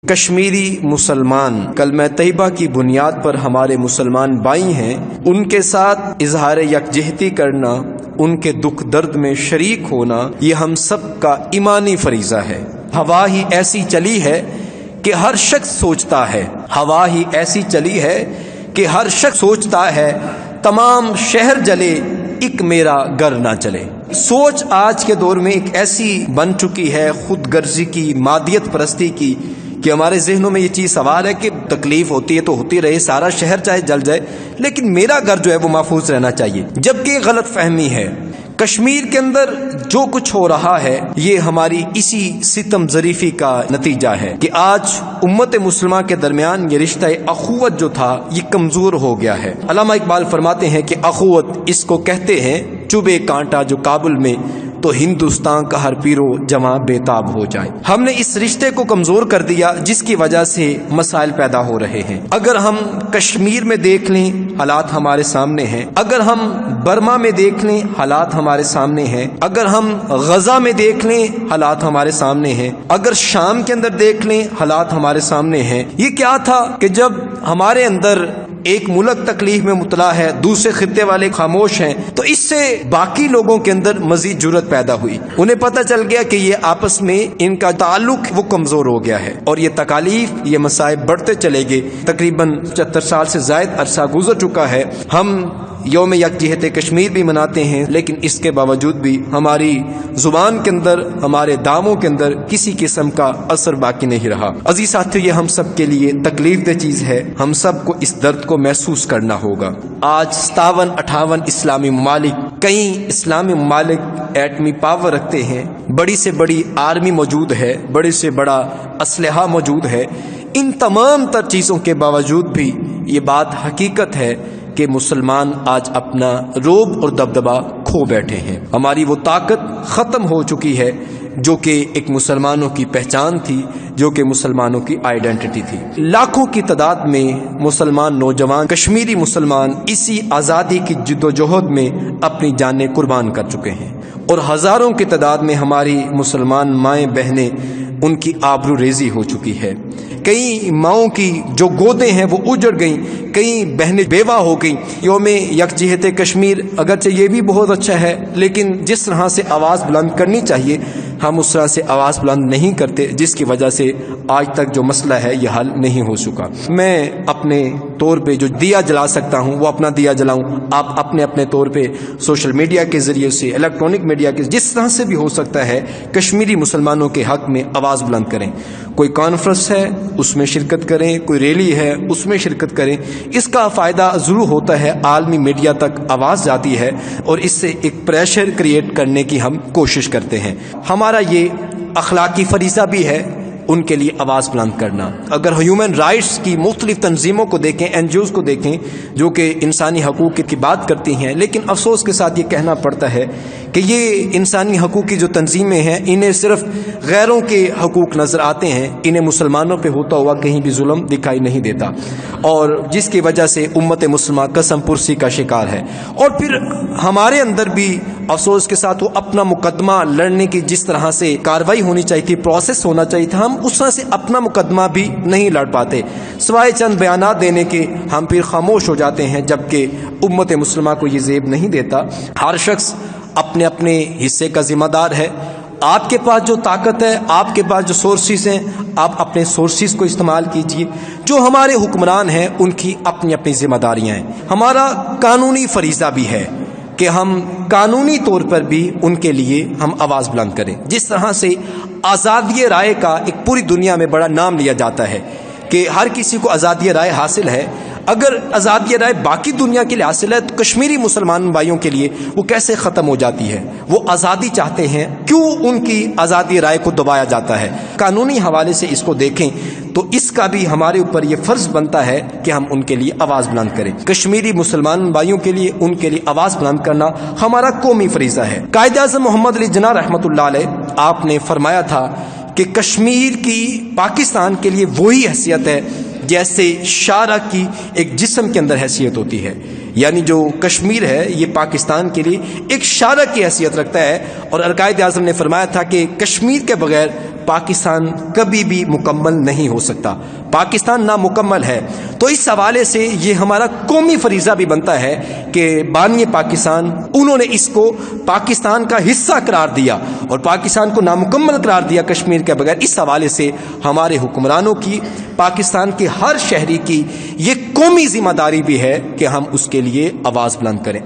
کشمیری مسلمان کلمہ طیبہ کی بنیاد پر ہمارے مسلمان بھائی ہیں، ان کے ساتھ اظہار یکجہتی کرنا، ان کے دکھ درد میں شریک ہونا، یہ ہم سب کا ایمانی فریضہ ہے۔ ہوا ہی ایسی چلی ہے کہ ہر شخص سوچتا ہے، ہوا ہی ایسی چلی ہے کہ ہر شخص سوچتا ہے، تمام شہر جلے ایک میرا گھر نہ چلے۔ سوچ آج کے دور میں ایک ایسی بن چکی ہے، خود غرضی کی، مادیت پرستی کی، کہ ہمارے ذہنوں میں یہ چیز سوال ہے کہ تکلیف ہوتی ہے تو ہوتی رہے، سارا شہر چاہے جل جائے، لیکن میرا گھر جو ہے وہ محفوظ رہنا چاہیے، جبکہ یہ غلط فہمی ہے۔ کشمیر کے اندر جو کچھ ہو رہا ہے یہ ہماری اسی ستم ظریفی کا نتیجہ ہے کہ آج امت مسلمہ کے درمیان یہ رشتہ اخوت جو تھا یہ کمزور ہو گیا ہے۔ علامہ اقبال فرماتے ہیں کہ اخوت اس کو کہتے ہیں چبھے کانٹا جو کابل میں، تو ہندوستان کا ہر پیرو جواں بےتاب ہو جائے۔ ہم نے اس رشتے کو کمزور کر دیا جس کی وجہ سے مسائل پیدا ہو رہے ہیں۔ اگر ہم کشمیر میں دیکھ لیں حالات ہمارے سامنے ہیں، اگر ہم برما میں دیکھ لیں حالات ہمارے سامنے ہیں، اگر ہم غزہ میں دیکھ لیں حالات ہمارے سامنے ہیں، اگر شام کے اندر دیکھ لیں حالات ہمارے سامنے ہیں۔ یہ کیا تھا کہ جب ہمارے اندر ایک ملک تکلیف میں مبتلا ہے، دوسرے خطے والے خاموش ہیں، تو اس سے باقی لوگوں کے اندر مزید جرأت پیدا ہوئی۔ انہیں پتہ چل گیا کہ یہ آپس میں ان کا تعلق وہ کمزور ہو گیا ہے، اور یہ تکالیف، یہ مسائل بڑھتے چلے گئے۔ تقریباً 75 سال سے زائد عرصہ گزر چکا ہے۔ ہم یوم یکجہت کشمیر بھی مناتے ہیں، لیکن اس کے باوجود بھی ہماری زبان کے اندر، ہمارے داموں کے اندر کسی قسم کا اثر باقی نہیں رہا۔ عزیز ساتھیو، یہ ہم سب کے لیے تکلیف دہ چیز ہے، ہم سب کو اس درد کو محسوس کرنا ہوگا۔ آج 57-58 اسلامی ممالک، کئی اسلامی ممالک ایٹمی پاور رکھتے ہیں، بڑی سے بڑی آرمی موجود ہے، بڑے سے بڑا اسلحہ موجود ہے۔ ان تمام تر چیزوں کے باوجود بھی یہ بات حقیقت ہے کہ مسلمان آج اپنا رعب اور دبدبہ کھو بیٹھے ہیں۔ ہماری وہ طاقت ختم ہو چکی ہے جو کہ ایک مسلمانوں کی پہچان تھی، جو کہ مسلمانوں کی آئیڈینٹی تھی۔ لاکھوں کی تعداد میں مسلمان نوجوان، کشمیری مسلمان اسی آزادی کی جد و جہد میں اپنی جانیں قربان کر چکے ہیں، اور ہزاروں کی تعداد میں ہماری مسلمان مائیں بہنیں، ان کی آبرو ریزی ہو چکی ہے۔ کئی ماؤں کی جو گودیں ہیں وہ اجڑ گئیں، کئی بہنیں بیوہ ہو گئیں۔ یوم یکجہت کشمیر اگرچہ یہ بھی بہت اچھا ہے، لیکن جس طرح سے آواز بلند کرنی چاہیے ہم اس طرح سے آواز بلند نہیں کرتے، جس کی وجہ سے آج تک جو مسئلہ ہے یہ حل نہیں ہو چکا۔ میں اپنے طور پہ جو دیا جلا سکتا ہوں وہ اپنا دیا جلاؤں، آپ اپنے اپنے طور پہ سوشل میڈیا کے ذریعے سے، الیکٹرانک میڈیا کے جس طرح سے بھی ہو سکتا ہے کشمیری مسلمانوں کے حق میں آواز بلند کریں۔ کوئی کانفرنس ہے اس میں شرکت کریں، کوئی ریلی ہے اس میں شرکت کریں۔ اس کا فائدہ ضرور ہوتا ہے، عالمی میڈیا تک آواز جاتی ہے اور اس سے ایک پریشر کریٹ کرنے کی ہم کوشش کرتے ہیں۔ ہمارا یہ اخلاقی فریضہ بھی ہے ان کے لیے آواز بلند کرنا۔ اگر ہیومن رائٹس کی مختلف تنظیموں کو دیکھیں، این جی اوز کو دیکھیں جو کہ انسانی حقوق کی بات کرتی ہیں، لیکن افسوس کے ساتھ یہ کہنا پڑتا ہے کہ یہ انسانی حقوق کی جو تنظیمیں ہیں انہیں صرف غیروں کے حقوق نظر آتے ہیں، انہیں مسلمانوں پہ ہوتا ہوا کہیں بھی ظلم دکھائی نہیں دیتا، اور جس کی وجہ سے امت مسلمہ قسم پرسی کا شکار ہے۔ اور پھر ہمارے اندر بھی افسوس کے ساتھ وہ اپنا مقدمہ لڑنے کی جس طرح سے کاروائی ہونی چاہیے تھی، پروسیس ہونا چاہیے تھا، ہم اس طرح سے اپنا مقدمہ بھی نہیں لڑ پاتے، سوائے چند بیانات دینے کے ہم پھر خاموش ہو جاتے ہیں، جبکہ امت مسلمہ کو یہ زیب نہیں دیتا۔ ہر شخص اپنے اپنے حصے کا ذمہ دار ہے۔ آپ کے پاس جو طاقت ہے، آپ کے پاس جو سورسز ہیں، آپ اپنے سورسز کو استعمال کیجیے۔ جو ہمارے حکمران ہیں ان کی اپنی اپنی ذمہ داریاں ہیں۔ ہمارا قانونی فریضہ بھی ہے کہ ہم قانونی طور پر بھی ان کے لیے ہم آواز بلند کریں۔ جس طرح سے آزادی رائے کا ایک پوری دنیا میں بڑا نام لیا جاتا ہے کہ ہر کسی کو آزادی رائے حاصل ہے، اگر آزادی رائے باقی دنیا کے لیے حاصل ہے تو کشمیری مسلمان بھائیوں کے لیے وہ کیسے ختم ہو جاتی ہے؟ وہ آزادی چاہتے ہیں، کیوں ان کی آزادی رائے کو دبایا جاتا ہے؟ قانونی حوالے سے اس کو دیکھیں تو اس کا بھی ہمارے اوپر یہ فرض بنتا ہے کہ ہم ان کے لیے آواز بلند کریں۔ کشمیری مسلمان بھائیوں کے لیے، ان کے لیے آواز بلند کرنا ہمارا قومی فریضہ ہے۔ قائد اعظم محمد علی جناح رحمۃ اللہ علیہ آپ نے فرمایا تھا کہ کشمیر کی پاکستان کے لیے وہی حیثیت ہے جیسے شارع کی ایک جسم کے اندر حیثیت ہوتی ہے، یعنی جو کشمیر ہے یہ پاکستان کے لیے ایک شارع کی حیثیت رکھتا ہے۔ اور قائد اعظم نے فرمایا تھا کہ کشمیر کے بغیر پاکستان کبھی بھی مکمل نہیں ہو سکتا، پاکستان نامکمل ہے۔ تو اس حوالے سے یہ ہمارا قومی فریضہ بھی بنتا ہے کہ بانی پاکستان انہوں نے اس کو پاکستان کا حصہ قرار دیا اور پاکستان کو نامکمل قرار دیا کشمیر کے بغیر۔ اس حوالے سے ہمارے حکمرانوں کی، پاکستان کے ہر شہری کی یہ قومی ذمہ داری بھی ہے کہ ہم اس کے لیے آواز بلند کریں۔